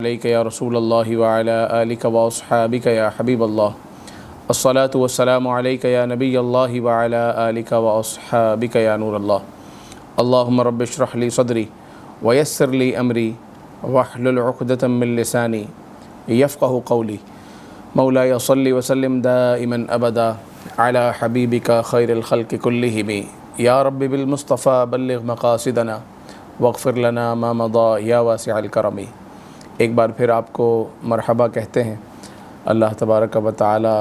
علیک یا رسول اللہ وعلی آلک و اصحابک یا حبیب اللہ الصلاۃ والسلام علیک یا نبی اللہ وعلی آلک و اصحابک یا نور اللہ اللہم رب اشرح لی صدری ویسر لی امری واحلل عقدۃ من لسانی یفقہ قولی مولاي صلی وسلم دائما ابدا علی حبیبک خیر الخلق کلہم یا رب بالمصطفى بلغ مقاصدنا واغفر لنا ما مضى یا واسع الکرم۔ ایک بار پھر آپ کو مرحبا کہتے ہیں۔ اللہ تبارک و تعالی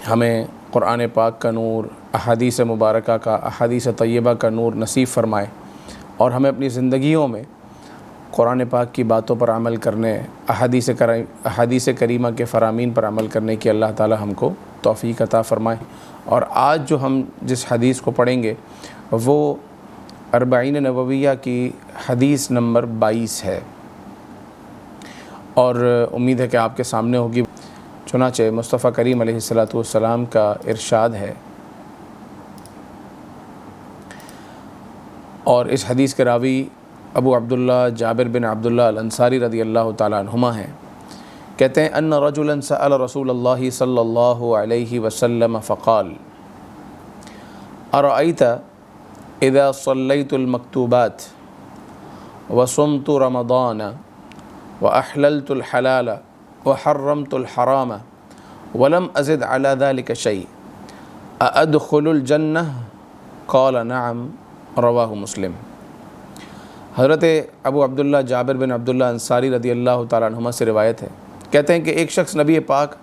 ہمیں قرآن پاک کا نور، احادیث مبارکہ کا، احادیث طیبہ کا نور نصیب فرمائے اور ہمیں اپنی زندگیوں میں قرآن پاک کی باتوں پر عمل کرنے، احادیث کریمہ کے فرامین پر عمل کرنے کی اللہ تعالی ہم کو توفیق عطا فرمائے۔ اور آج جو ہم جس حدیث کو پڑھیں گے وہ اربعین نوویہ کی حدیث نمبر 22 ہے، اور امید ہے کہ آپ کے سامنے ہوگی۔ چنانچہ مصطفیٰ کریم علیہ السلام کا ارشاد ہے، اور اس حدیث کے راوی ابو عبداللہ جابر بن عبداللہ الانصاری رضی اللہ تعالیٰ عنہما ہیں۔ کہتے ہیں ان رجلا سأل رسول اللہ صلی اللہ علیہ وسلم فقال ارأیت اذا صلیت المکتوبات وصمت رمضان وأحللت الحلال وحرمت الحرام ولم أزد على ذلك شيء أأدخل الجنة قال نعم رواہ مسلم۔ حضرت ابو عبداللہ جابر بن عبداللہ انصاری رضی اللہ تعالیٰ عنہما سے روایت ہے، کہتے ہیں کہ ایک شخص نبی پاک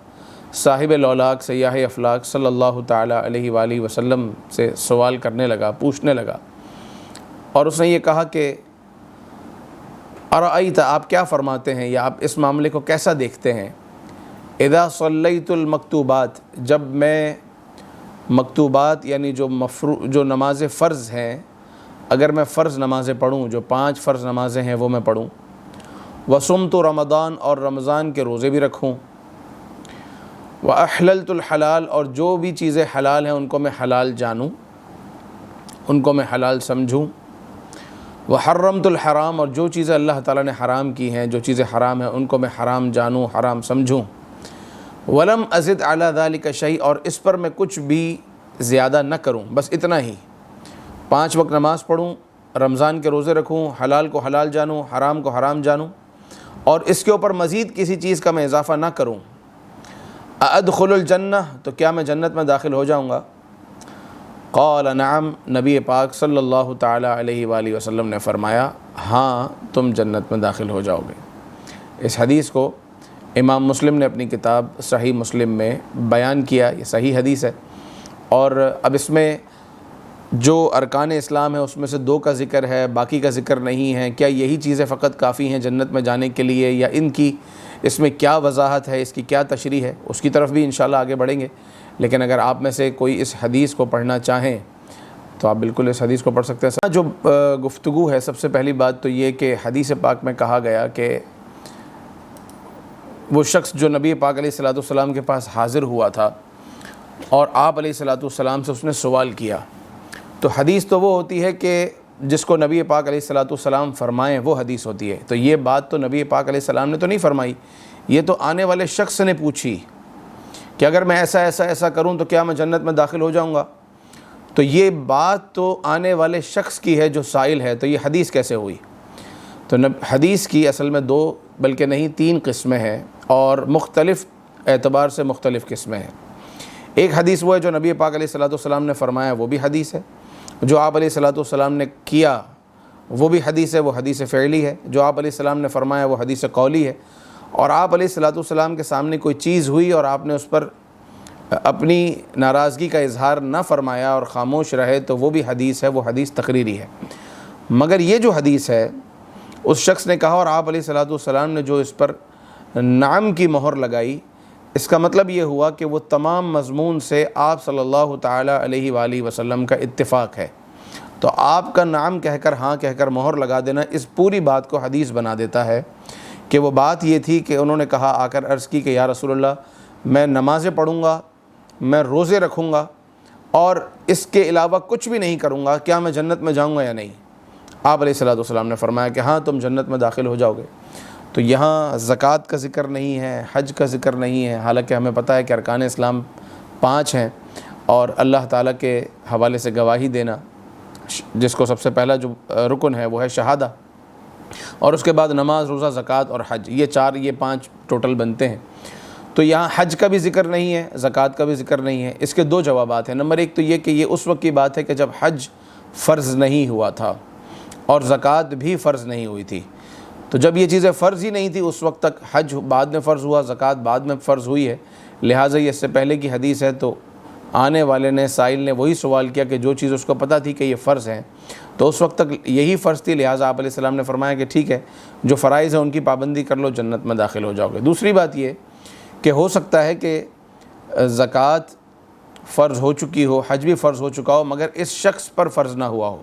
صاحب لولاک سیاح افلاک صلی اللہ تعالیٰ علیہ وآلہ وسلم سے سوال کرنے لگا، پوچھنے لگا، اور اس نے یہ کہا کہ ارأیت، آپ کیا فرماتے ہیں یا آپ اس معاملے کو کیسا دیکھتے ہیں؟ اذا صلیت المکتوبات، جب میں مکتوبات یعنی جو نماز فرض ہیں، اگر میں فرض نمازیں پڑھوں، جو 5 فرض نمازیں ہیں وہ میں پڑھوں، وصمت رمضان، اور رمضان کے روزے بھی رکھوں، واحللت الحلال، اور جو بھی چیزیں حلال ہیں ان کو میں حلال جانوں، ان کو میں حلال سمجھوں، وحرمت الحرام، اور جو چیزیں اللہ تعالیٰ نے حرام کی ہیں، جو چیزیں حرام ہیں ان کو میں حرام جانوں، حرام سمجھوں، ولم ازد علی ذلک شیء، اور اس پر میں کچھ بھی زیادہ نہ کروں، بس اتنا ہی، 5 وقت نماز پڑھوں، رمضان کے روزے رکھوں، حلال کو حلال جانوں، حرام کو حرام جانوں، اور اس کے اوپر مزید کسی چیز کا میں اضافہ نہ کروں۔ ادخل الجنہ، تو کیا میں جنت میں داخل ہو جاؤں گا؟ قال نعم، نبی پاک صلی اللہ تعالیٰ علیہ وآلہ وسلم نے فرمایا، ہاں تم جنت میں داخل ہو جاؤ گے۔ اس حدیث کو امام مسلم نے اپنی کتاب صحیح مسلم میں بیان کیا، یہ صحیح حدیث ہے، اور اب اس میں جو ارکان اسلام ہے اس میں سے 2 کا ذکر ہے، باقی کا ذکر نہیں ہے۔ کیا یہی چیزیں فقط کافی ہیں جنت میں جانے کے لیے، یا ان کی اس میں کیا وضاحت ہے، اس کی کیا تشریح ہے، اس کی طرف بھی انشاءاللہ آگے بڑھیں گے۔ لیکن اگر آپ میں سے کوئی اس حدیث کو پڑھنا چاہیں تو آپ بالکل اس حدیث کو پڑھ سکتے ہیں۔ جو گفتگو ہے، سب سے پہلی بات تو یہ کہ حدیث پاک میں کہا گیا کہ وہ شخص جو نبی پاک علیہ السلام کے پاس حاضر ہوا تھا اور آپ علیہ السلام سے اس نے سوال کیا، تو حدیث تو وہ ہوتی ہے کہ جس کو نبی پاک علیہ السلام فرمائیں وہ حدیث ہوتی ہے۔ تو یہ بات تو نبی پاک علیہ السلام نے تو نہیں فرمائی، یہ تو آنے والے شخص نے پوچھی کہ اگر میں ایسا کروں تو کیا میں جنت میں داخل ہو جاؤں گا؟ تو یہ بات تو آنے والے شخص کی ہے جو سائل ہے، تو یہ حدیث کیسے ہوئی؟ تو حدیث کی اصل میں 2 بلکہ نہیں 3 قسمیں ہیں، اور مختلف اعتبار سے مختلف قسمیں ہیں۔ ایک حدیث وہ ہے جو نبی پاک علیہ السلام نے فرمایا، وہ بھی حدیث ہے۔ جو آپ علیہ السلام نے کیا وہ بھی حدیث ہے، وہ حدیث فعلی ہے۔ جو آپ علیہ السلام نے فرمایا وہ حدیث قولی ہے۔ اور آپ علیہ السلام کے سامنے کوئی چیز ہوئی اور آپ نے اس پر اپنی ناراضگی کا اظہار نہ فرمایا اور خاموش رہے، تو وہ بھی حدیث ہے، وہ حدیث تقریری ہے۔ مگر یہ جو حدیث ہے، اس شخص نے کہا اور آپ علیہ السلام نے جو اس پر نعم کی مہر لگائی، اس کا مطلب یہ ہوا کہ وہ تمام مضمون سے آپ صلی اللہ تعالیٰ علیہ وآلہ وسلم کا اتفاق ہے۔ تو آپ کا نعم کہہ کر، ہاں کہہ کر مہر لگا دینا اس پوری بات کو حدیث بنا دیتا ہے کہ وہ بات یہ تھی کہ انہوں نے کہا، آ کر عرض کی کہ یا رسول اللہ، میں نمازیں پڑھوں گا، میں روزے رکھوں گا، اور اس کے علاوہ کچھ بھی نہیں کروں گا، کیا میں جنت میں جاؤں گا یا نہیں؟ آپ علیہ السلام نے فرمایا کہ ہاں تم جنت میں داخل ہو جاؤ گے۔ تو یہاں زکوٰۃ کا ذکر نہیں ہے، حج کا ذکر نہیں ہے، حالانکہ ہمیں پتہ ہے کہ ارکان اسلام 5 ہیں، اور اللہ تعالیٰ کے حوالے سے گواہی دینا، جس کو سب سے پہلا جو رکن ہے وہ ہے شہادہ، اور اس کے بعد نماز، روزہ، زکوٰۃ اور حج، یہ 5 ٹوٹل بنتے ہیں۔ تو یہاں حج کا بھی ذکر نہیں ہے، زکوٰۃ کا بھی ذکر نہیں ہے۔ اس کے 2 جوابات ہیں۔ نمبر 1 تو یہ کہ یہ اس وقت کی بات ہے کہ جب حج فرض نہیں ہوا تھا اور زکوٰۃ بھی فرض نہیں ہوئی تھی۔ تو جب یہ چیزیں فرض ہی نہیں تھی اس وقت تک، حج بعد میں فرض ہوا، زکوٰۃ بعد میں فرض ہوئی ہے، لہٰذا یہ اس سے پہلے کی حدیث ہے۔ تو آنے والے نے، سائل نے وہی سوال کیا کہ جو چیز اس کو پتہ تھی کہ یہ فرض ہیں، تو اس وقت تک یہی فرض تھی، لہٰذا آپ علیہ السلام نے فرمایا کہ ٹھیک ہے، جو فرائض ہیں ان کی پابندی کر لو، جنت میں داخل ہو جاؤ گے۔ دوسری بات یہ کہ ہو سکتا ہے کہ زکوٰۃ فرض ہو چکی ہو، حج بھی فرض ہو چکا ہو، مگر اس شخص پر فرض نہ ہوا ہو،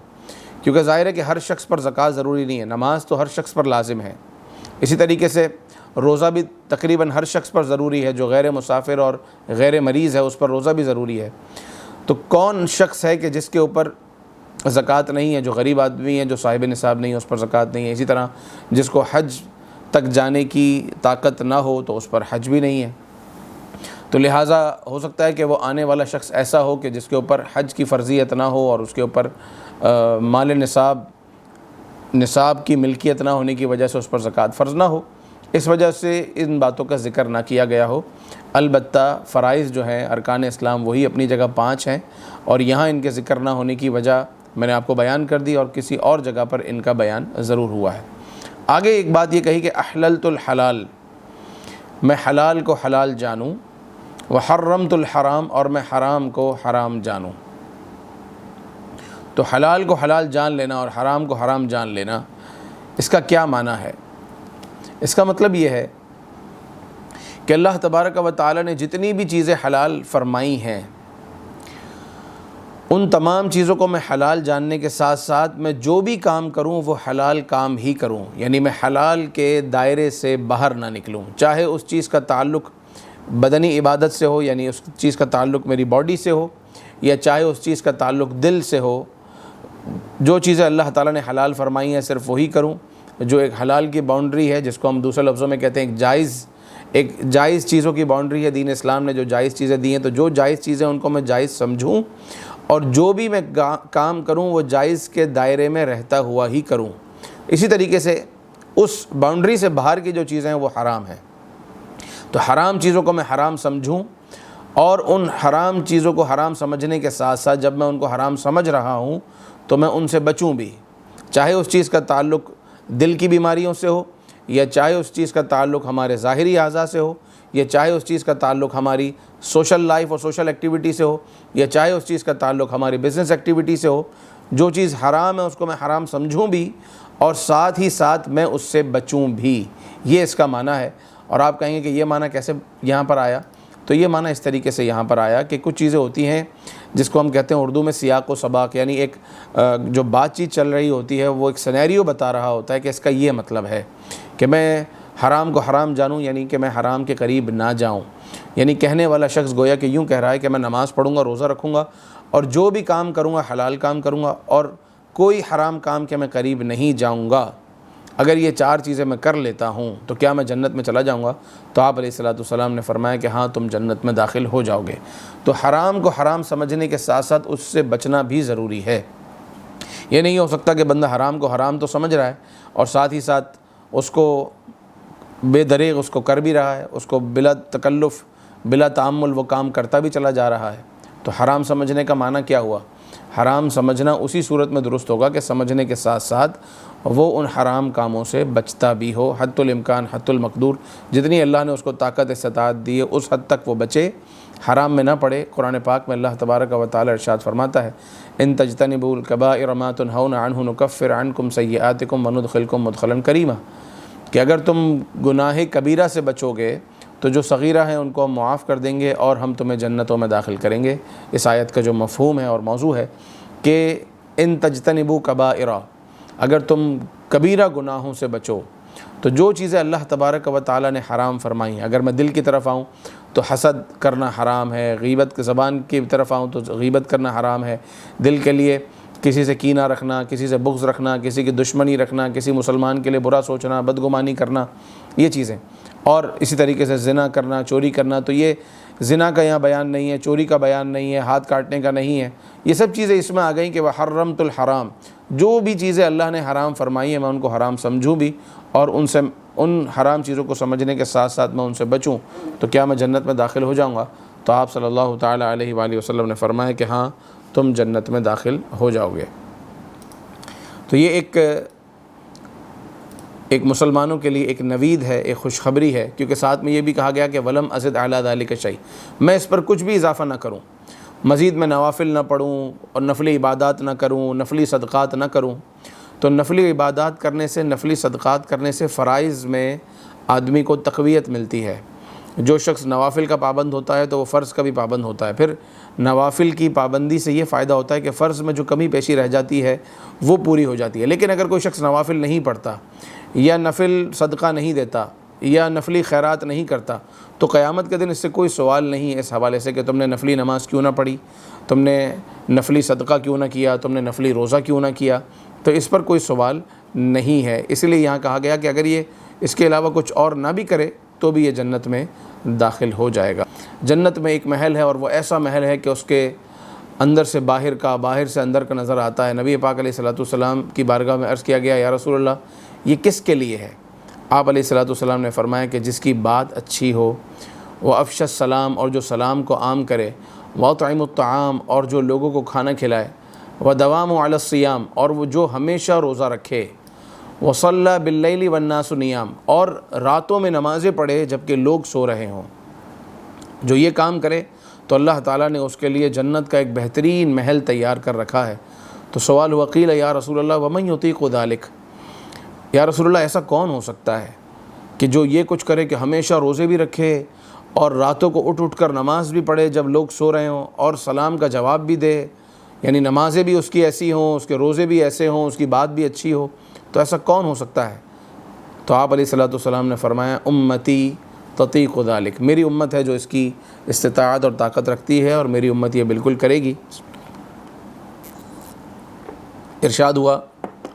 کیونکہ ظاہر ہے کہ ہر شخص پر زکوٰۃ ضروری نہیں ہے، نماز تو ہر شخص پر لازم ہے۔ اسی طریقے سے روزہ بھی تقریباً ہر شخص پر ضروری ہے، جو غیر مسافر اور غیر مریض ہے اس پر روزہ بھی ضروری ہے۔ تو کون شخص ہے کہ جس کے اوپر زکوٰۃ نہیں ہے؟ جو غریب آدمی ہے، جو صاحب نصاب نہیں ہے، اس پر زکوٰۃ نہیں ہے۔ اسی طرح جس کو حج تک جانے کی طاقت نہ ہو تو اس پر حج بھی نہیں ہے۔ تو لہٰذا ہو سکتا ہے کہ وہ آنے والا شخص ایسا ہو کہ جس کے اوپر حج کی فرضیت نہ ہو اور اس کے اوپر مال نصاب کی ملکیت نہ ہونے کی وجہ سے اس پر زکوٰۃ فرض نہ ہو، اس وجہ سے ان باتوں کا ذکر نہ کیا گیا ہو۔ البتہ فرائض جو ہیں ارکان اسلام وہی اپنی جگہ 5 ہیں، اور یہاں ان کے ذکر نہ ہونے کی وجہ میں نے آپ کو بیان کر دی، اور کسی اور جگہ پر ان کا بیان ضرور ہوا ہے۔ آگے ایک بات یہ کہی کہ احللت الحلال، میں حلال کو حلال جانوں، وحرمت الحرام، اور میں حرام کو حرام جانوں۔ تو حلال کو حلال جان لینا اور حرام کو حرام جان لینا، اس کا کیا معنی ہے؟ اس کا مطلب یہ ہے کہ اللہ تبارک و تعالی نے جتنی بھی چیزیں حلال فرمائی ہیں، ان تمام چیزوں کو میں حلال جاننے کے ساتھ ساتھ میں جو بھی کام کروں وہ حلال کام ہی کروں، یعنی میں حلال کے دائرے سے باہر نہ نکلوں، چاہے اس چیز کا تعلق بدنی عبادت سے ہو، یعنی اس چیز کا تعلق میری باڈی سے ہو، یا چاہے اس چیز کا تعلق دل سے ہو۔ جو چیزیں اللہ تعالیٰ نے حلال فرمائی ہیں صرف وہی کروں۔ جو ایک حلال کی باؤنڈری ہے، جس کو ہم دوسرے لفظوں میں کہتے ہیں ایک جائز چیزوں کی باؤنڈری ہے، دین اسلام نے جو جائز چیزیں دی ہیں، تو جو جائز چیزیں ان کو میں جائز سمجھوں، اور جو بھی میں کام کروں وہ جائز کے دائرے میں رہتا ہوا ہی کروں۔ اسی طریقے سے اس باؤنڈری سے باہر کی جو چیزیں ہیں وہ حرام ہیں، تو حرام چیزوں کو میں حرام سمجھوں، اور ان حرام چیزوں کو حرام سمجھنے کے ساتھ ساتھ جب میں ان کو حرام سمجھ رہا ہوں تو میں ان سے بچوں بھی، چاہے اس چیز کا تعلق دل کی بیماریوں سے ہو، یا چاہے اس چیز کا تعلق ہمارے ظاہری اعضاء سے ہو، یا چاہے اس چیز کا تعلق ہماری سوشل لائف اور سوشل ایکٹیویٹی سے ہو، یا چاہے اس چیز کا تعلق ہماری بزنس ایکٹیویٹی سے ہو۔ جو چیز حرام ہے اس کو میں حرام سمجھوں بھی، اور ساتھ ہی ساتھ میں اس سے بچوں بھی، یہ اس کا معنی ہے۔ اور آپ کہیں گے کہ یہ معنی کیسے یہاں پر آیا؟ تو یہ معنی اس طریقے سے یہاں پر آیا کہ کچھ چیزیں ہوتی ہیں جس کو ہم کہتے ہیں اردو میں سیاق و سباق، یعنی ایک جو بات چیت چل رہی ہوتی ہے وہ ایک سینیریو بتا رہا ہوتا ہے کہ اس کا یہ مطلب ہے کہ میں حرام کو حرام جانوں، یعنی کہ میں حرام کے قریب نہ جاؤں۔ یعنی کہنے والا شخص گویا کہ یوں کہہ رہا ہے کہ میں نماز پڑھوں گا، روزہ رکھوں گا، اور جو بھی کام کروں گا حلال کام کروں گا، اور کوئی حرام کام کے میں قریب نہیں جاؤں گا۔ اگر یہ 4 چیزیں میں کر لیتا ہوں تو کیا میں جنت میں چلا جاؤں گا؟ تو آپ علیہ السلام نے فرمایا کہ ہاں، تم جنت میں داخل ہو جاؤ گے۔ تو حرام کو حرام سمجھنے کے ساتھ ساتھ اس سے بچنا بھی ضروری ہے۔ یہ نہیں ہو سکتا کہ بندہ حرام کو حرام تو سمجھ رہا ہے اور ساتھ ہی ساتھ اس کو بے دریغ اس کو کر بھی رہا ہے، اس کو بلا تکلف بلا تعمل وہ کام کرتا بھی چلا جا رہا ہے۔ تو حرام سمجھنے کا معنی کیا ہوا؟ حرام سمجھنا اسی صورت میں درست ہوگا کہ سمجھنے کے ساتھ ساتھ وہ ان حرام کاموں سے بچتا بھی ہو، حد الامکان حد المقدور، جتنی اللہ نے اس کو طاقت استطاعت دی ہے اس حد تک وہ بچے، حرام میں نہ پڑے۔ قرآن پاک میں اللہ تبارک و تعالی ارشاد فرماتا ہے، ان تجتنبوا الکبائر ما تنہون عنہ نکفر عنکم سیئاتکم وندخلکم مدخلا کریما، کہ اگر تم گناہ کبیرہ سے بچو گے تو جو صغیرہ ہیں ان کو ہم معاف کر دیں گے اور ہم تمہیں جنتوں میں داخل کریں گے۔ اس آیت کا جو مفہوم ہے اور موضوع ہے کہ ان تجتنبوا کبائر، اگر تم کبیرہ گناہوں سے بچو تو جو چیزیں اللہ تبارک و تعالی نے حرام فرمائی ہیں، اگر میں دل کی طرف آؤں تو حسد کرنا حرام ہے، غیبت کی زبان کی طرف آؤں تو غیبت کرنا حرام ہے، دل کے لیے کسی سے کینہ رکھنا، کسی سے بغض رکھنا، کسی کی دشمنی رکھنا، کسی مسلمان کے لیے برا سوچنا، بدگمانی کرنا، یہ چیزیں، اور اسی طریقے سے زنا کرنا، چوری کرنا. تو یہ زنا کا یہاں بیان نہیں ہے، چوری کا بیان نہیں ہے، ہاتھ کاٹنے کا نہیں ہے. یہ سب چیزیں اس میں آ گئیں کہ وحرمت الحرام، جو بھی چیزیں اللہ نے حرام فرمائی ہیں میں ان کو حرام سمجھوں بھی، اور ان حرام چیزوں کو سمجھنے کے ساتھ ساتھ میں ان سے بچوں، تو کیا میں جنت میں داخل ہو جاؤں گا؟ تو آپ صلی اللہ تعالیٰ علیہ وآلہ وسلم نے فرمایا کہ ہاں تم جنت میں داخل ہو جاؤ گے. تو یہ ایک مسلمانوں کے لیے ایک نوید ہے، ایک خوشخبری ہے، کیونکہ ساتھ میں یہ بھی کہا گیا کہ ولم ازد علی ذلک شیء، میں اس پر کچھ بھی اضافہ نہ کروں، مزید میں نوافل نہ پڑھوں اور نفلی عبادات نہ کروں، نفلی صدقات نہ کروں. تو نفلی عبادات کرنے سے، نفلی صدقات کرنے سے فرائض میں آدمی کو تقویت ملتی ہے. جو شخص نوافل کا پابند ہوتا ہے تو وہ فرض کا بھی پابند ہوتا ہے. پھر نوافل کی پابندی سے یہ فائدہ ہوتا ہے کہ فرض میں جو کمی پیشی رہ جاتی ہے وہ پوری ہو جاتی ہے. لیکن اگر کوئی شخص نوافل نہیں پڑھتا یا نفل صدقہ نہیں دیتا یا نفلی خیرات نہیں کرتا تو قیامت کے دن اس سے کوئی سوال نہیں ہے اس حوالے سے کہ تم نے نفلی نماز کیوں نہ پڑھی، تم نے نفلی صدقہ کیوں نہ کیا، تم نے نفلی روزہ کیوں نہ کیا. تو اس پر کوئی سوال نہیں ہے. اس لیے یہاں کہا گیا کہ اگر یہ اس کے علاوہ کچھ اور نہ بھی کرے تو بھی یہ جنت میں داخل ہو جائے گا. جنت میں ایک محل ہے، اور وہ ایسا محل ہے کہ اس کے اندر سے باہر کا، باہر سے اندر کا نظر آتا ہے. نبی پاک علیہ السلام کی بارگاہ میں عرض کیا گیا یا رسول اللہ یہ کس کے لیے ہے؟ آپ علیہ السلام نے فرمایا کہ جس کی بات اچھی ہو، وہ افشى السلام، اور جو سلام کو عام کرے، وَأَطْعِمُ الطَّعَامَ، اور جو لوگوں کو کھانا کھلائے، وَدَوَامُ عَلَى الصِّيَامِ، اور وہ جو ہمیشہ روزہ رکھے، وَصَلَّى بِاللَّيْلِ وَالنَّاسُ نِيَامٌ، اور راتوں میں نمازیں پڑھے جبکہ لوگ سو رہے ہوں. جو یہ کام کرے تو اللہ تعالیٰ نے اس کے لیے جنت کا ایک بہترین محل تیار کر رکھا ہے. تو سوال ہوا قیل یا رسول اللہ ومن یطیق ذلک، یا رسول اللہ ایسا کون ہو سکتا ہے کہ جو یہ کچھ کرے کہ ہمیشہ روزے بھی رکھے اور راتوں کو اٹھ کر نماز بھی پڑھے جب لوگ سو رہے ہوں، اور سلام کا جواب بھی دے، یعنی نمازیں بھی اس کی ایسی ہوں، اس کے روزے بھی ایسے ہوں، اس کی بات بھی اچھی ہو. تو ایسا کون ہو سکتا ہے؟ تو آپ علیہ السلام نے فرمایا امتی تطیق ذلک، میری امت ہے جو اس کی استطاعت اور طاقت رکھتی ہے، اور میری امت یہ بالکل کرے گی. ارشاد ہوا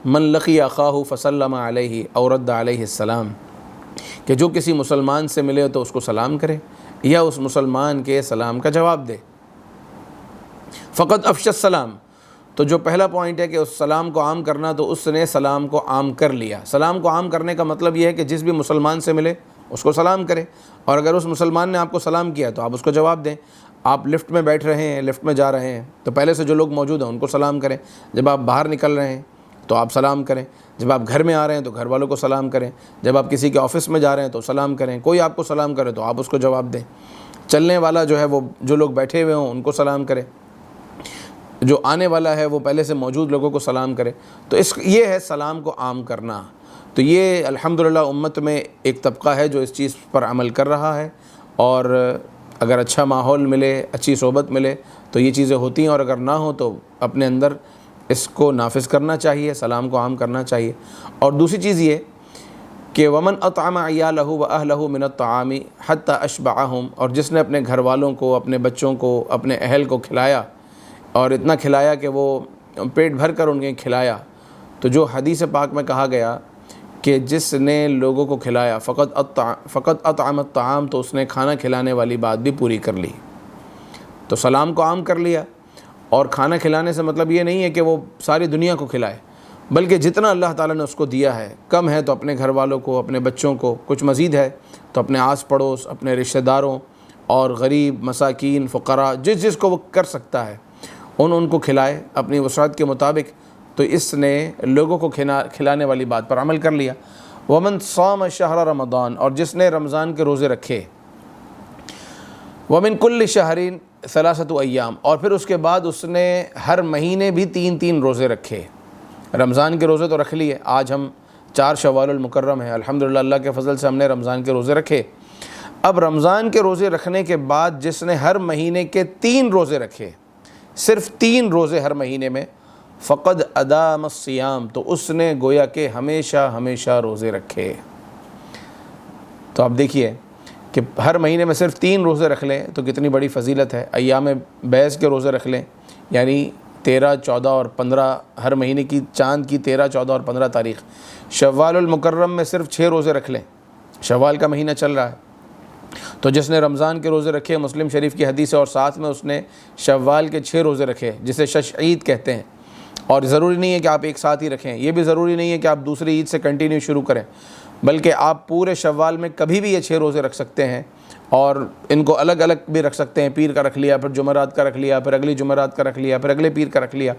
من لقی اخاہ فسلم علیہ او رد علیہ السلام، کہ جو کسی مسلمان سے ملے تو اس کو سلام کرے یا اس مسلمان کے سلام کا جواب دے. فقط افشى السلام، تو جو پہلا پوائنٹ ہے کہ اس سلام کو عام کرنا، تو اس نے سلام کو عام کر لیا. سلام کو عام کرنے کا مطلب یہ ہے کہ جس بھی مسلمان سے ملے اس کو سلام کرے، اور اگر اس مسلمان نے آپ کو سلام کیا تو آپ اس کو جواب دیں. آپ لفٹ میں بیٹھ رہے ہیں، لفٹ میں جا رہے ہیں تو پہلے سے جو لوگ موجود ہیں ان کو سلام کریں. جب آپ باہر نکل رہے ہیں تو آپ سلام کریں. جب آپ گھر میں آ رہے ہیں تو گھر والوں کو سلام کریں. جب آپ کسی کے آفس میں جا رہے ہیں تو سلام کریں. کوئی آپ کو سلام کرے تو آپ اس کو جواب دیں. چلنے والا جو ہے وہ جو لوگ بیٹھے ہوئے ہوں ان کو سلام کرے. جو آنے والا ہے وہ پہلے سے موجود لوگوں کو سلام کرے. تو یہ ہے سلام کو عام کرنا. تو یہ الحمدللہ امت میں ایک طبقہ ہے جو اس چیز پر عمل کر رہا ہے، اور اگر اچھا ماحول ملے، اچھی صحبت ملے تو یہ چیزیں ہوتی ہیں، اور اگر نہ ہو تو اپنے اندر اس کو نافذ کرنا چاہیے، سلام کو عام کرنا چاہیے. اور دوسری چیز یہ کہ ومن اطعم عیالہ واہلہ من الطعام حتی اشبعہم، اور جس نے اپنے گھر والوں کو، اپنے بچوں کو، اپنے اہل کو کھلایا، اور اتنا کھلایا کہ وہ پیٹ بھر کر ان کے کھلایا. تو جو حدیث پاک میں کہا گیا کہ جس نے لوگوں کو کھلایا فقط اطعم الطعام، تو اس نے کھانا کھلانے والی بات بھی پوری کر لی. تو سلام کو عام کر لیا. اور کھانا کھلانے سے مطلب یہ نہیں ہے کہ وہ ساری دنیا کو کھلائے، بلکہ جتنا اللہ تعالیٰ نے اس کو دیا ہے، کم ہے تو اپنے گھر والوں کو، اپنے بچوں کو، کچھ مزید ہے تو اپنے آس پڑوس، اپنے رشتہ داروں اور غریب، مساکین، فقراء، جس کو وہ کر سکتا ہے ان کو کھلائے اپنی وسعت کے مطابق. تو اس نے لوگوں کو کھلانے والی بات پر عمل کر لیا. ومن صام شہر رمضان، اور جس نے رمضان کے روزے رکھے، ومن کل شہرین ثلاثۃ ایام، اور پھر اس کے بعد اس نے ہر مہینے بھی 3 روزے رکھے. رمضان کے روزے تو رکھ لیے، آج ہم 4 شوال المکرم ہے، الحمدللہ اللہ کے فضل سے ہم نے رمضان کے روزے رکھے. اب رمضان کے روزے رکھنے کے بعد جس نے ہر مہینے کے 3 روزے رکھے، صرف 3 روزے ہر مہینے میں، فقد ادام الصیام، تو اس نے گویا کہ ہمیشہ روزے رکھے. تو آپ دیکھیے کہ ہر مہینے میں صرف 3 روزے رکھ لیں تو کتنی بڑی فضیلت ہے. ایام بیض کے روزے رکھ لیں، یعنی 13, 14 اور 15 ہر مہینے کی چاند کی 13, 14 اور 15 تاریخ شوال المکرم میں صرف 6 روزے رکھ لیں. شوال کا مہینہ چل رہا ہے تو جس نے رمضان کے روزے رکھے، مسلم شریف کی حدیث ہے، اور ساتھ میں اس نے شوال کے 6 روزے رکھے جسے شش عید کہتے ہیں. اور ضروری نہیں ہے کہ آپ ایک ساتھ ہی رکھیں، یہ بھی ضروری نہیں ہے کہ آپ دوسری عید سے کنٹینیو شروع کریں، بلکہ آپ پورے شوال میں کبھی بھی یہ 6 روزے رکھ سکتے ہیں، اور ان کو الگ الگ بھی رکھ سکتے ہیں. پیر کا رکھ لیا، پھر جمعرات کا رکھ لیا، پھر اگلی جمعرات کا رکھ لیا، پھر اگلے پیر کا رکھ لیا.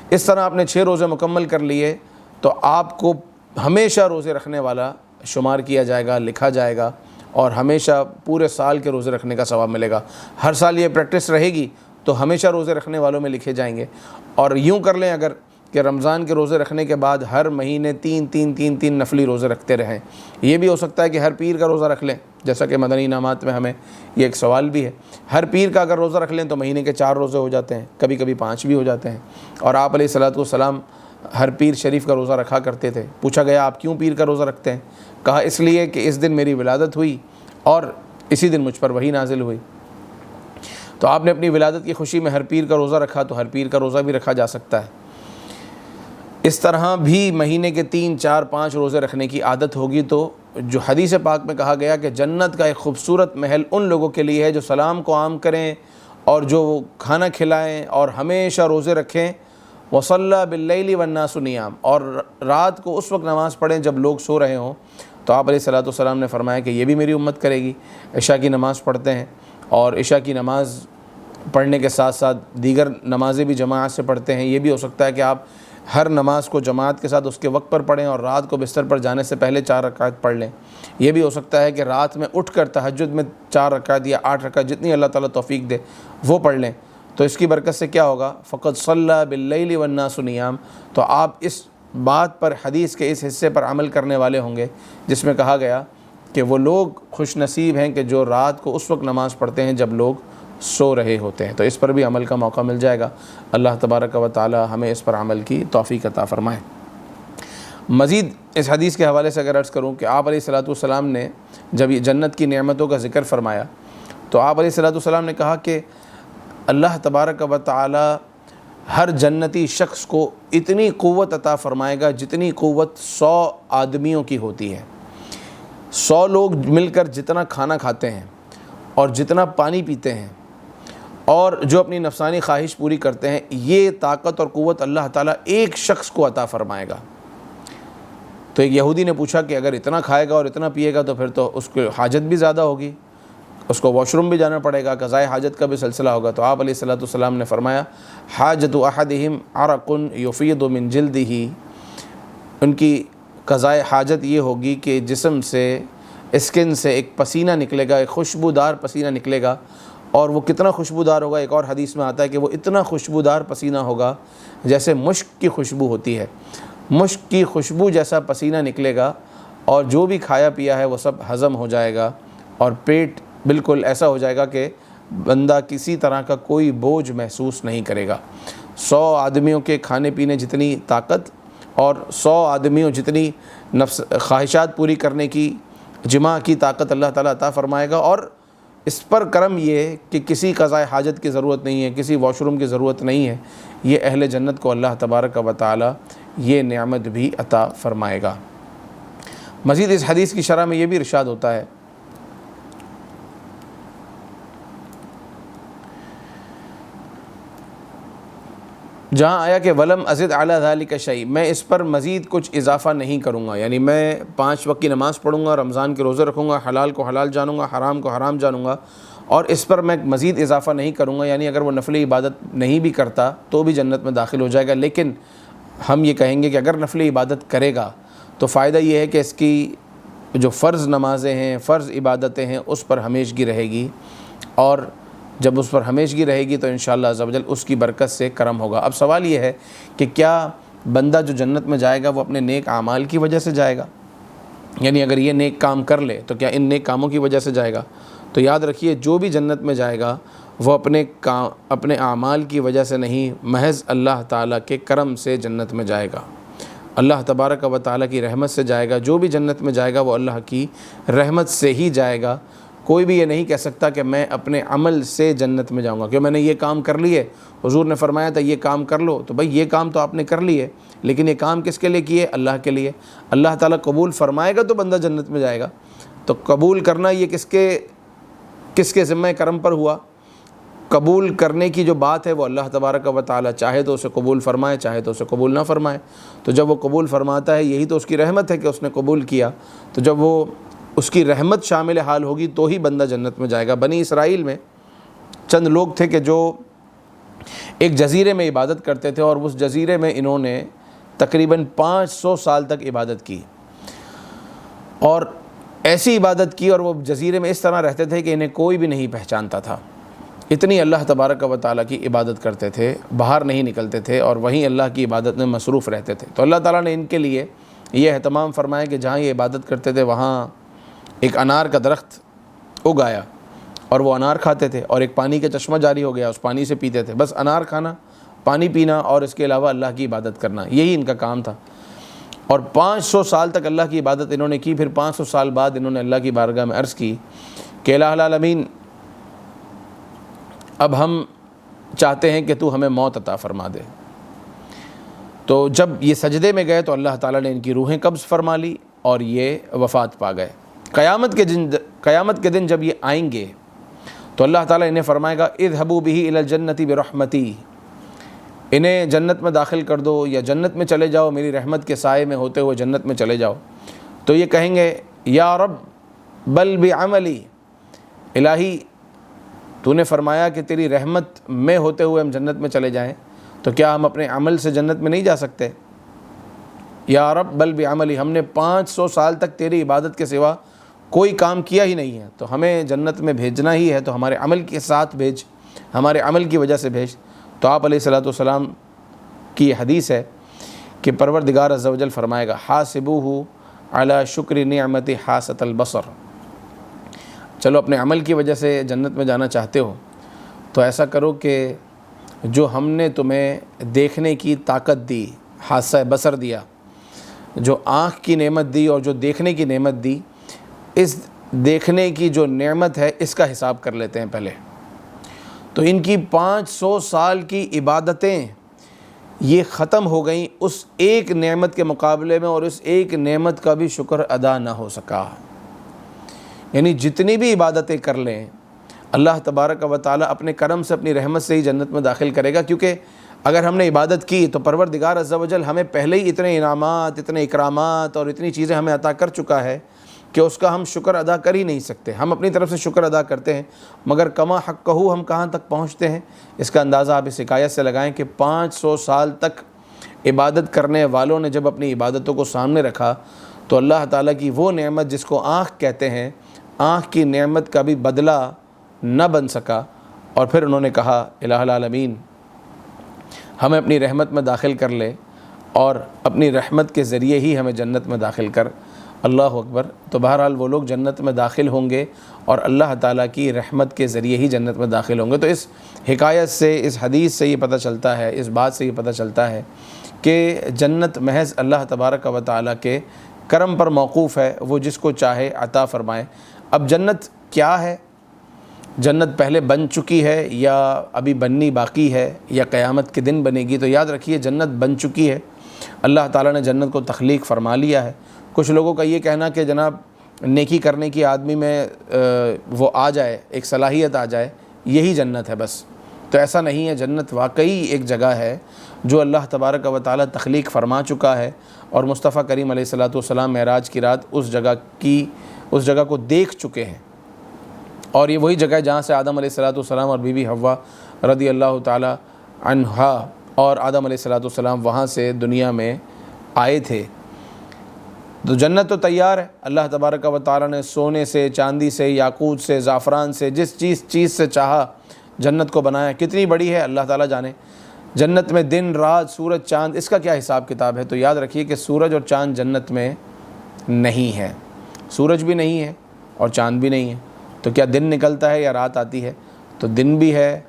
اس طرح آپ نے 6 روزے مکمل کر لیے تو آپ کو ہمیشہ روزے رکھنے والا شمار کیا جائے گا، لکھا جائے گا، اور ہمیشہ پورے سال کے روزے رکھنے کا ثواب ملے گا. ہر سال یہ پریکٹس رہے گی تو ہمیشہ روزے رکھنے والوں میں لکھے جائیں گے. اور یوں کر لیں اگر کہ رمضان کے روزے رکھنے کے بعد ہر مہینے 3 نفلی روزے رکھتے رہیں. یہ بھی ہو سکتا ہے کہ ہر پیر کا روزہ رکھ لیں، جیسا کہ مدنی انعامات میں ہمیں یہ ایک سوال بھی ہے. ہر پیر کا اگر روزہ رکھ لیں تو مہینے کے 4 روزے ہو جاتے ہیں، کبھی کبھی 5 بھی ہو جاتے ہیں. اور آپ علیہ الصلوۃ والسلام ہر پیر شریف کا روزہ رکھا کرتے تھے. پوچھا گیا آپ کیوں پیر کا روزہ رکھتے ہیں؟ کہا اس لیے کہ اس دن میری ولادت ہوئی اور اسی دن مجھ پر وحی نازل ہوئی. تو آپ نے اپنی ولادت کی خوشی میں ہر پیر کا روزہ رکھا تو ہر پیر کا روزہ بھی رکھا جا سکتا ہے. اس طرح بھی مہینے کے 3, 4, 5 روزے رکھنے کی عادت ہوگی تو جو حدیث پاک میں کہا گیا کہ جنت کا ایک خوبصورت محل ان لوگوں کے لیے ہے جو سلام کو عام کریں اور جو کھانا کھلائیں اور ہمیشہ روزے رکھیں. وصلی باللیل والناس نیام، اور رات کو اس وقت نماز پڑھیں جب لوگ سو رہے ہوں. تو آپ علیہ الصلوۃ والسلام نے فرمایا کہ یہ بھی میری امت کرے گی. عشاء کی نماز پڑھتے ہیں اور عشاء کی نماز پڑھنے کے ساتھ ساتھ دیگر نمازیں بھی جماعت سے پڑھتے ہیں. یہ بھی ہو سکتا ہے کہ آپ ہر نماز کو جماعت کے ساتھ اس کے وقت پر پڑھیں اور رات کو بستر پر جانے سے پہلے 4 رکعت پڑھ لیں. یہ بھی ہو سکتا ہے کہ رات میں اٹھ کر تہجد میں 4 رکعت یا 8 رکعت جتنی اللہ تعالیٰ توفیق دے وہ پڑھ لیں. تو اس کی برکت سے کیا ہوگا؟ فقط صلی باللیل والناس نیام. تو آپ اس بات پر، حدیث کے اس حصے پر عمل کرنے والے ہوں گے جس میں کہا گیا کہ وہ لوگ خوش نصیب ہیں کہ جو رات کو اس وقت نماز پڑھتے ہیں جب لوگ سو رہے ہوتے ہیں. تو اس پر بھی عمل کا موقع مل جائے گا. اللہ تبارک و تعالی ہمیں اس پر عمل کی توفیق عطا فرمائے. مزید اس حدیث کے حوالے سے اگر عرض کروں کہ آپ علیہ الصلوۃ والسلام نے جب یہ جنت کی نعمتوں کا ذکر فرمایا تو آپ علیہ الصلوۃ والسلام نے کہا کہ اللہ تبارک و تعالی ہر جنتی شخص کو اتنی قوت عطا فرمائے گا جتنی قوت 100 آدمیوں کی ہوتی ہے. 100 لوگ مل کر جتنا کھانا کھاتے ہیں اور جتنا پانی پیتے ہیں اور جو اپنی نفسانی خواہش پوری کرتے ہیں، یہ طاقت اور قوت اللہ تعالیٰ ایک شخص کو عطا فرمائے گا. تو ایک یہودی نے پوچھا کہ اگر اتنا کھائے گا اور اتنا پیے گا تو پھر تو اس کو حاجت بھی زیادہ ہوگی، اس کو واش روم بھی جانا پڑے گا، قضائے حاجت کا بھی سلسلہ ہوگا. تو آپ علیہ الصلوۃ والسلام نے فرمایا حاجت احدہم عرق یفیض من جلدہ، ان کی قضائے حاجت یہ ہوگی کہ جسم سے، اسکن سے ایک پسینہ نکلے گا، ایک خوشبودار پسینہ نکلے گا. اور وہ کتنا خوشبودار ہوگا؟ ایک اور حدیث میں آتا ہے کہ وہ اتنا خوشبودار پسینہ ہوگا جیسے مشک کی خوشبو ہوتی ہے. مشک کی خوشبو جیسا پسینہ نکلے گا اور جو بھی کھایا پیا ہے وہ سب ہضم ہو جائے گا اور پیٹ بالکل ایسا ہو جائے گا کہ بندہ کسی طرح کا کوئی بوجھ محسوس نہیں کرے گا. 100 آدمیوں کے کھانے پینے جتنی طاقت اور 100 آدمیوں جتنی نفس خواہشات پوری کرنے کی جماع کی طاقت اللہ تعالیٰ عطا فرمائے گا. اور اس پر کرم یہ ہے کہ کسی قضاء حاجت کی ضرورت نہیں ہے، کسی واش روم کی ضرورت نہیں ہے. یہ اہل جنت کو اللہ تبارک و تعالی یہ نعمت بھی عطا فرمائے گا. مزید اس حدیث کی شرح میں یہ بھی ارشاد ہوتا ہے جہاں آیا کہ ولم ازد علی ذلک شیء، میں اس پر مزید کچھ اضافہ نہیں کروں گا. یعنی میں 5 وقت کی نماز پڑھوں گا، رمضان کے روزے رکھوں گا، حلال کو حلال جانوں گا، حرام کو حرام جانوں گا، اور اس پر میں مزید اضافہ نہیں کروں گا. یعنی اگر وہ نفلی عبادت نہیں بھی کرتا تو بھی جنت میں داخل ہو جائے گا. لیکن ہم یہ کہیں گے کہ اگر نفلی عبادت کرے گا تو فائدہ یہ ہے کہ اس کی جو فرض نمازیں ہیں، فرض عبادتیں ہیں، اس پر ہمیشگی رہے گی. اور جب اس پر ہمیشگی رہے گی تو انشاءاللہ عز و جل اس کی برکت سے کرم ہوگا. اب سوال یہ ہے کہ کیا بندہ جو جنت میں جائے گا وہ اپنے نیک اعمال کی وجہ سے جائے گا؟ یعنی اگر یہ نیک کام کر لے تو کیا ان نیک کاموں کی وجہ سے جائے گا؟ تو یاد رکھیے جو بھی جنت میں جائے گا وہ اپنے اعمال کی وجہ سے نہیں، محض اللہ تعالیٰ کے کرم سے جنت میں جائے گا. اللہ تبارک و تعالیٰ کی رحمت سے جائے گا. جو بھی جنت میں جائے گا وہ اللہ کی رحمت سے ہی جائے گا. کوئی بھی یہ نہیں کہہ سکتا کہ میں اپنے عمل سے جنت میں جاؤں گا کہ میں نے یہ کام کر لیے، حضور نے فرمایا تھا یہ کام کر لو، تو بھائی یہ کام تو آپ نے کر لیے، لیکن یہ کام کس کے لیے کیے؟ اللہ کے لیے۔ اللہ تعالیٰ قبول فرمائے گا تو بندہ جنت میں جائے گا۔ تو قبول کرنا یہ کس کے ذمہ کرم پر ہوا؟ قبول کرنے کی جو بات ہے وہ اللہ تبارک و تعالیٰ چاہے تو اسے قبول فرمائے، چاہے تو اسے قبول نہ فرمائے۔ تو جب وہ قبول فرماتا ہے یہی تو اس کی رحمت ہے کہ اس نے قبول کیا، تو جب وہ اس کی رحمت شامل حال ہوگی تو ہی بندہ جنت میں جائے گا۔ بنی اسرائیل میں چند لوگ تھے کہ جو ایک جزیرے میں عبادت کرتے تھے، اور اس جزیرے میں انہوں نے تقریباً 500 سال تک عبادت کی، اور ایسی عبادت کی، اور وہ جزیرے میں اس طرح رہتے تھے کہ انہیں کوئی بھی نہیں پہچانتا تھا۔ اتنی اللہ تبارک و تعالیٰ کی عبادت کرتے تھے، باہر نہیں نکلتے تھے، اور وہیں اللہ کی عبادت میں مصروف رہتے تھے۔ تو اللہ تعالیٰ نے ان کے لیے یہ اہتمام فرمایا کہ جہاں یہ عبادت کرتے تھے وہاں ایک انار کا درخت اگایا، اور وہ انار کھاتے تھے، اور ایک پانی کا چشمہ جاری ہو گیا، اس پانی سے پیتے تھے۔ بس انار کھانا، پانی پینا، اور اس کے علاوہ اللہ کی عبادت کرنا، یہی ان کا کام تھا۔ اور 500 سال تک اللہ کی عبادت انہوں نے کی۔ پھر 500 سال بعد انہوں نے اللہ کی بارگاہ میں عرض کی کہ الہ العالمین، اب ہم چاہتے ہیں کہ تو ہمیں موت عطا فرما دے۔ تو جب یہ سجدے میں گئے تو اللہ تعالیٰ نے ان کی روحیں قبض فرما لی، اور یہ وفات پا گئے۔ قیامت کے دن جب یہ آئیں گے تو اللہ تعالیٰ انہیں فرمائے گا اذهبوا به الى الجنة برحمتی، انہیں جنت میں داخل کر دو، یا جنت میں چلے جاؤ، میری رحمت کے سائے میں ہوتے ہوئے جنت میں چلے جاؤ۔ تو یہ کہیں گے یا رب بل بعملی، الہی تو نے فرمایا کہ تیری رحمت میں ہوتے ہوئے ہم جنت میں چلے جائیں، تو کیا ہم اپنے عمل سے جنت میں نہیں جا سکتے؟ یا رب بل بعملی، ہم نے 500 سال تک تیری عبادت کے سوا کوئی کام کیا ہی نہیں ہے، تو ہمیں جنت میں بھیجنا ہی ہے، تو ہمارے عمل کے ساتھ بھیج، ہمارے عمل کی وجہ سے بھیج۔ تو آپ علیہ الصلوۃ والسلام کی یہ حدیث ہے کہ پروردگار عز و جل فرمائے گا حاسبوہ علی شکر نعمت حاست البصر، چلو اپنے عمل کی وجہ سے جنت میں جانا چاہتے ہو تو ایسا کرو کہ جو ہم نے تمہیں دیکھنے کی طاقت دی، حاسہ بصر دیا، جو آنکھ کی نعمت دی اور جو دیکھنے کی نعمت دی، اس دیکھنے کی جو نعمت ہے اس کا حساب کر لیتے ہیں پہلے۔ تو ان کی 500 سال کی عبادتیں یہ ختم ہو گئیں اس ایک نعمت کے مقابلے میں، اور اس ایک نعمت کا بھی شکر ادا نہ ہو سکا۔ یعنی جتنی بھی عبادتیں کر لیں اللہ تبارک و تعالیٰ اپنے کرم سے، اپنی رحمت سے ہی جنت میں داخل کرے گا، کیونکہ اگر ہم نے عبادت کی تو پروردگار عز و جل ہمیں پہلے ہی اتنے انعامات، اتنے اکرامات اور اتنی چیزیں ہمیں عطا کر چکا ہے کہ اس کا ہم شکر ادا کر ہی نہیں سکتے۔ ہم اپنی طرف سے شکر ادا کرتے ہیں مگر کما حقہ ہم کہاں تک پہنچتے ہیں، اس کا اندازہ آپ اس حکایت سے لگائیں کہ 500 سال تک عبادت کرنے والوں نے جب اپنی عبادتوں کو سامنے رکھا تو اللہ تعالیٰ کی وہ نعمت جس کو آنکھ کہتے ہیں، آنکھ کی نعمت کا بھی بدلہ نہ بن سکا، اور پھر انہوں نے کہا الہ العالمین ہمیں اپنی رحمت میں داخل کر لے، اور اپنی رحمت کے ذریعے ہی ہمیں جنت میں داخل کر۔ اللہ اکبر۔ تو بہرحال وہ لوگ جنت میں داخل ہوں گے اور اللہ تعالیٰ کی رحمت کے ذریعے ہی جنت میں داخل ہوں گے۔ تو اس حکایت سے، اس حدیث سے یہ پتہ چلتا ہے، اس بات سے یہ پتہ چلتا ہے کہ جنت محض اللہ تبارک و تعالیٰ کے کرم پر موقوف ہے، وہ جس کو چاہے عطا فرمائے۔ اب جنت کیا ہے؟ جنت پہلے بن چکی ہے یا ابھی بننی باقی ہے یا قیامت کے دن بنے گی؟ تو یاد رکھیے جنت بن چکی ہے، اللہ تعالیٰ نے جنت کو تخلیق فرما لیا ہے۔ کچھ لوگوں کا یہ کہنا کہ جناب نیکی کرنے کی آدمی میں وہ آ جائے، ایک صلاحیت آ جائے، یہی جنت ہے بس۔ تو ایسا نہیں ہے، جنت واقعی ایک جگہ ہے جو اللہ تبارک و تعالیٰ تخلیق فرما چکا ہے، اور مصطفیٰ کریم علیہ الصلوۃ والسلام معراج کی رات اس جگہ کو دیکھ چکے ہیں، اور یہ وہی جگہ ہے جہاں سے آدم علیہ الصلوۃ والسلام اور بی بی حوا رضی اللہ تعالیٰ عنہا اور آدم علیہ الصلوۃ والسلام وہاں سے دنیا میں آئے تھے۔ تو جنت تو تیار ہے، اللہ تبارک و تعالیٰ نے سونے سے، چاندی سے، یاقوت سے، زعفران سے، جس چیز سے چاہا جنت کو بنایا۔ کتنی بڑی ہے اللہ تعالیٰ جانے۔ جنت میں دن رات، سورج چاند، اس کا کیا حساب کتاب ہے؟ تو یاد رکھیے کہ سورج اور چاند جنت میں نہیں ہے، سورج بھی نہیں ہے اور چاند بھی نہیں ہے۔ تو کیا دن نکلتا ہے یا رات آتی ہے؟ تو دن بھی ہے،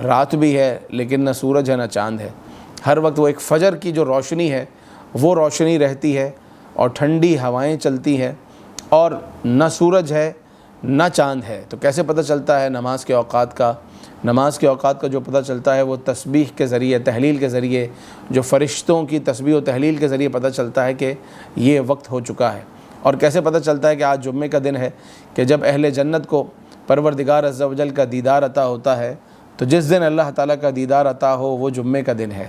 رات بھی ہے، لیکن نہ سورج ہے نہ چاند ہے۔ ہر وقت وہ ایک فجر کی جو روشنی ہے وہ روشنی رہتی ہے، اور ٹھنڈی ہوائیں چلتی ہیں، اور نہ سورج ہے نہ چاند ہے۔ تو کیسے پتہ چلتا ہے نماز کے اوقات کا؟ نماز کے اوقات کا جو پتہ چلتا ہے وہ تسبیح کے ذریعے، تحلیل کے ذریعے، جو فرشتوں کی تسبیح و تحلیل کے ذریعے پتہ چلتا ہے کہ یہ وقت ہو چکا ہے۔ اور کیسے پتہ چلتا ہے کہ آج جمعے کا دن ہے؟ کہ جب اہل جنت کو پروردگار عز و جل کا دیدار عطا ہوتا ہے، تو جس دن اللہ تعالیٰ کا دیدار عطا ہو وہ جمعے کا دن ہے۔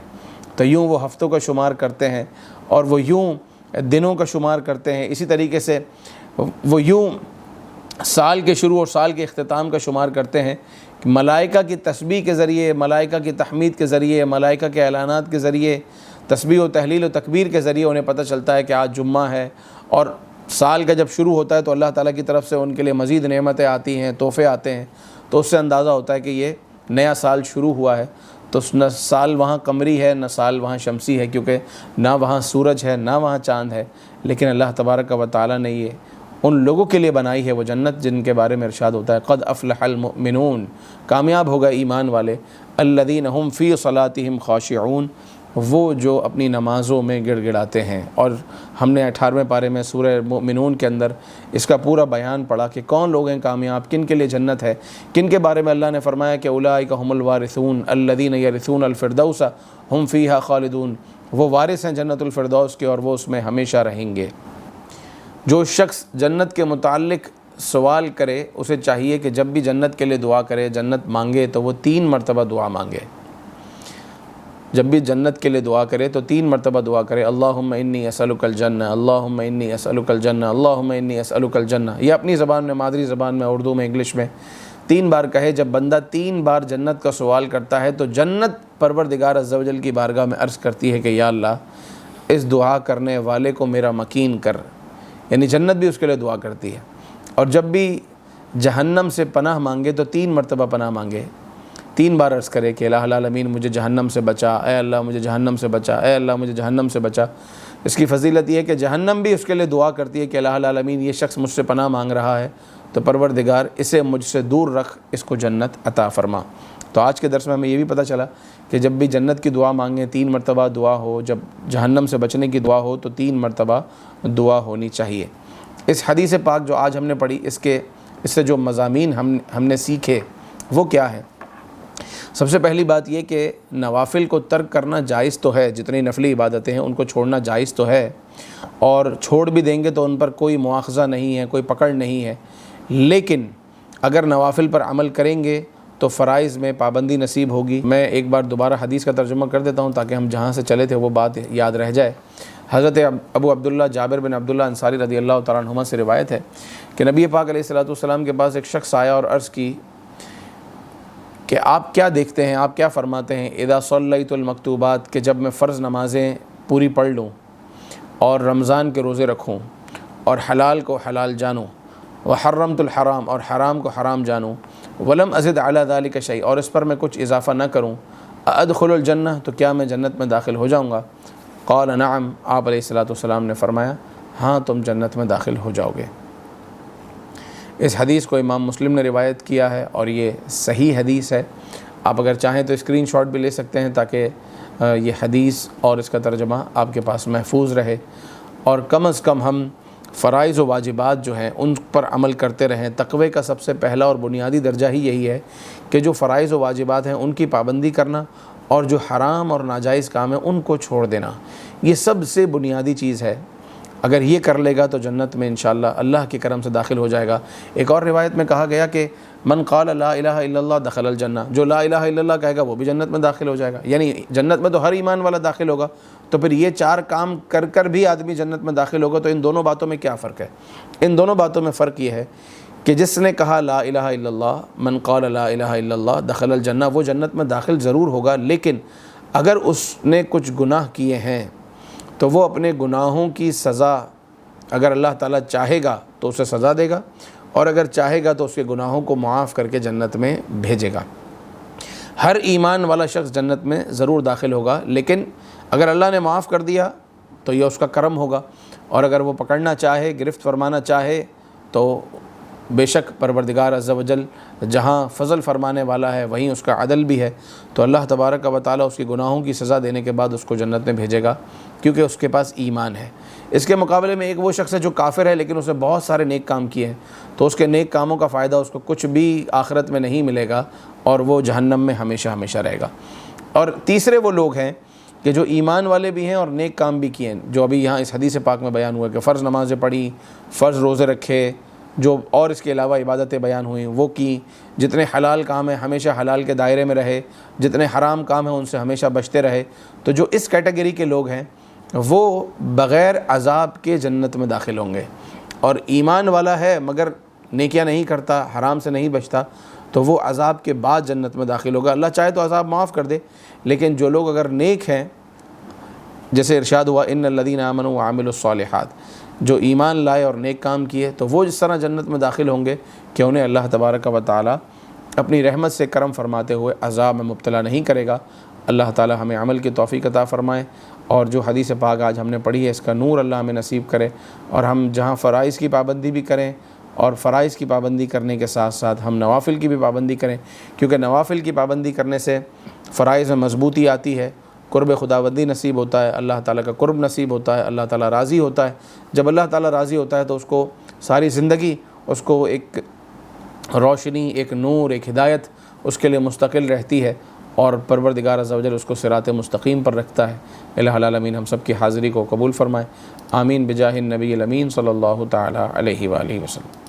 تو یوں وہ ہفتوں کا شمار کرتے ہیں اور وہ یوں دنوں کا شمار کرتے ہیں، اسی طریقے سے وہ یوں سال کے شروع اور سال کے اختتام کا شمار کرتے ہیں کہ ملائکہ کی تسبیح کے ذریعے، ملائکہ کی تحمید کے ذریعے، ملائکہ کے اعلانات کے ذریعے، تسبیح و تحلیل و تکبیر کے ذریعے انہیں پتہ چلتا ہے کہ آج جمعہ ہے۔ اور سال کا جب شروع ہوتا ہے تو اللہ تعالیٰ کی طرف سے ان کے لیے مزید نعمتیں آتی ہیں، تحفے آتے ہیں، تو اس سے اندازہ ہوتا ہے کہ یہ نیا سال شروع ہوا ہے۔ تو نہ سال وہاں قمری ہے، نہ سال وہاں شمسی ہے، کیونکہ نہ وہاں سورج ہے، نہ وہاں چاند ہے، لیکن اللہ تبارک و تعالیٰ نے یہ ان لوگوں کے لیے بنائی ہے وہ جنت جن کے بارے میں ارشاد ہوتا ہے قد افلح المؤمنون، کامیاب ہوگا ایمان والے، الذین هم فی صلاتہم خاشعون، وہ جو اپنی نمازوں میں گڑ گڑاتے ہیں۔ اور ہم نے 18ویں پارے میں سورہ مؤمنون کے اندر اس کا پورا بیان پڑھا کہ کون لوگ ہیں کامیاب، کن کے لیے جنت ہے، کن کے بارے میں اللہ نے فرمایا کہ اولئک هم الوارثون الذین یرثون الفردوس هم فیہا خالدون، وہ وارث ہیں جنت الفردوس کے اور وہ اس میں ہمیشہ رہیں گے۔ جو شخص جنت کے متعلق سوال کرے اسے چاہیے کہ جب بھی جنت کے لیے دعا کرے، جنت مانگے، تو وہ 3 مرتبہ دعا مانگے۔ جب بھی جنت کے لیے دعا کرے تو 3 مرتبہ دعا کرے، اللہم انی اسألک الجنہ، اللہم انی اسألک الجنہ، اللہم انی اسألک الجنہ۔ یہ اپنی زبان میں، مادری زبان میں، اردو میں، انگلش میں 3 بار کہے۔ جب بندہ 3 بار جنت کا سوال کرتا ہے تو جنت پروردگار عز و جل کی بارگاہ میں عرض کرتی ہے کہ یا اللہ اس دعا کرنے والے کو میرا مکین کر، یعنی جنت بھی اس کے لیے دعا کرتی ہے۔ اور جب بھی جہنم سے پناہ مانگے تو 3 مرتبہ پناہ مانگے، 3 بار عرض کرے کہ الہ العالمین مجھے جہنم سے بچا، اے اللہ مجھے جہنم سے بچا، اے اللہ مجھے جہنم سے بچا۔ اس کی فضیلت یہ ہے کہ جہنم بھی اس کے لیے دعا کرتی ہے کہ الہ العالمین یہ شخص مجھ سے پناہ مانگ رہا ہے تو پروردگار اسے مجھ سے دور رکھ، اس کو جنت عطا فرما۔ تو آج کے درس میں ہمیں یہ بھی پتہ چلا کہ جب بھی جنت کی دعا مانگیں 3 مرتبہ دعا ہو، جب جہنم سے بچنے کی دعا ہو تو 3 مرتبہ دعا ہونی چاہیے۔ اس حدیث پاک جو آج ہم نے پڑھی، اس سے جو مضامین ہم نے سیکھے وہ کیا ہے؟ سب سے پہلی بات یہ کہ نوافل کو ترک کرنا جائز تو ہے، جتنی نفلی عبادتیں ہیں ان کو چھوڑنا جائز تو ہے، اور چھوڑ بھی دیں گے تو ان پر کوئی مواخذہ نہیں ہے، کوئی پکڑ نہیں ہے، لیکن اگر نوافل پر عمل کریں گے تو فرائض میں پابندی نصیب ہوگی۔ میں ایک بار دوبارہ حدیث کا ترجمہ کر دیتا ہوں تاکہ ہم جہاں سے چلے تھے وہ بات یاد رہ جائے۔ حضرت ابو عبداللہ جابر بن عبداللہ انصاری رضی اللہ تعالیٰ عنہما سے روایت ہے کہ نبی پاک علیہ الصلوۃ والسلام کے پاس ایک شخص آیا اور عرض کی کہ آپ کیا دیکھتے ہیں، آپ کیا فرماتے ہیں، اذا صلیت المکتوبات، کہ جب میں فرض نمازیں پوری پڑھ لوں اور رمضان کے روزے رکھوں اور حلال کو حلال جانوں، وحرمت الحرام، اور حرام کو حرام جانوں، ولم ازد علی ذلک شیء، اور اس پر میں کچھ اضافہ نہ کروں، ادخل الجنہ، تو کیا میں جنت میں داخل ہو جاؤں گا؟ قال نعم، آپ علیہ الصلوۃ والسلام نے فرمایا ہاں تم جنت میں داخل ہو جاؤ گے۔ اس حدیث کو امام مسلم نے روایت کیا ہے اور یہ صحیح حدیث ہے۔ آپ اگر چاہیں تو اسکرین شاٹ بھی لے سکتے ہیں تاکہ یہ حدیث اور اس کا ترجمہ آپ کے پاس محفوظ رہے، اور کم از کم ہم فرائض و واجبات جو ہیں ان پر عمل کرتے رہیں۔ تقوی کا سب سے پہلا اور بنیادی درجہ ہی یہی ہے کہ جو فرائض و واجبات ہیں ان کی پابندی کرنا، اور جو حرام اور ناجائز کام ہیں ان کو چھوڑ دینا، یہ سب سے بنیادی چیز ہے۔ اگر یہ کر لے گا تو جنت میں انشاءاللہ اللہ کے کرم سے داخل ہو جائے گا۔ ایک اور روایت میں کہا گیا کہ من قال لا الہ الا اللہ دخل الجنہ، جو لا الہ الا اللہ کہے گا وہ بھی جنت میں داخل ہو جائے گا، یعنی جنت میں تو ہر ایمان والا داخل ہوگا، تو پھر یہ 4 کام کر کر بھی آدمی جنت میں داخل ہوگا۔ تو ان دونوں باتوں میں کیا فرق ہے؟ ان دونوں باتوں میں فرق یہ ہے کہ جس نے کہا لا الہ الا اللہ، من قال لا الہ الا اللہ دخل الجنہ، وہ جنت میں داخل ضرور ہوگا، لیکن اگر اس نے کچھ گناہ کیے ہیں تو وہ اپنے گناہوں کی سزا، اگر اللہ تعالیٰ چاہے گا تو اسے سزا دے گا، اور اگر چاہے گا تو اس کے گناہوں کو معاف کر کے جنت میں بھیجے گا۔ ہر ایمان والا شخص جنت میں ضرور داخل ہوگا، لیکن اگر اللہ نے معاف کر دیا تو یہ اس کا کرم ہوگا، اور اگر وہ پکڑنا چاہے، گرفت فرمانا چاہے، تو بے شک پروردگار عز و جل جہاں فضل فرمانے والا ہے وہیں اس کا عدل بھی ہے، تو اللہ تبارک و تعالیٰ اس کے گناہوں کی سزا دینے کے بعد اس کو جنت میں بھیجے گا، کیونکہ اس کے پاس ایمان ہے۔ اس کے مقابلے میں ایک وہ شخص ہے جو کافر ہے لیکن اس نے بہت سارے نیک کام کیے ہیں، تو اس کے نیک کاموں کا فائدہ اس کو کچھ بھی آخرت میں نہیں ملے گا اور وہ جہنم میں ہمیشہ ہمیشہ رہے گا۔ اور تیسرے وہ لوگ ہیں کہ جو ایمان والے بھی ہیں اور نیک کام بھی کیے ہیں، جو ابھی یہاں اس حدیث پاک میں بیان ہوا کہ فرض نمازیں پڑھی، فرض روزے رکھے، جو اور اس کے علاوہ عبادتیں بیان ہوئیں وہ کی، جتنے حلال کام ہیں ہمیشہ حلال کے دائرے میں رہے، جتنے حرام کام ہیں ان سے ہمیشہ بچتے رہے، تو جو اس کیٹیگری کے لوگ ہیں وہ بغیر عذاب کے جنت میں داخل ہوں گے۔ اور ایمان والا ہے مگر نیکیاں نہیں کرتا، حرام سے نہیں بچتا، تو وہ عذاب کے بعد جنت میں داخل ہوگا۔ اللہ چاہے تو عذاب معاف کر دے، لیکن جو لوگ اگر نیک ہیں، جیسے ارشاد ہوا ان الذین آمنوا وعملوا الصالحات، جو ایمان لائے اور نیک کام کیے، تو وہ جس طرح جنت میں داخل ہوں گے کہ انہیں اللہ تبارک و تعالی اپنی رحمت سے کرم فرماتے ہوئے عذاب میں مبتلا نہیں کرے گا۔ اللہ تعالی ہمیں عمل کی توفیق عطا فرمائے، اور جو حدیث پاک آج ہم نے پڑھی ہے اس کا نور اللہ ہمیں نصیب کرے، اور ہم جہاں فرائض کی پابندی بھی کریں اور فرائض کی پابندی کرنے کے ساتھ ساتھ ہم نوافل کی بھی پابندی کریں، کیونکہ نوافل کی پابندی کرنے سے فرائض میں مضبوطی آتی ہے، قرب خداوندی نصیب ہوتا ہے، اللہ تعالیٰ کا قرب نصیب ہوتا ہے، اللہ تعالیٰ راضی ہوتا ہے۔ جب اللہ تعالیٰ راضی ہوتا ہے تو اس کو ساری زندگی اس کو ایک روشنی، ایک نور، ایک ہدایت اس کے لیے مستقل رہتی ہے، اور پروردگار عز و جل اس کو صراط مستقیم پر رکھتا ہے۔ الہ العالمین ہم سب کی حاضری کو قبول فرمائے، آمین بجاہ النبی الامین صلی اللہ تعالی علیہ وآلہ وسلم۔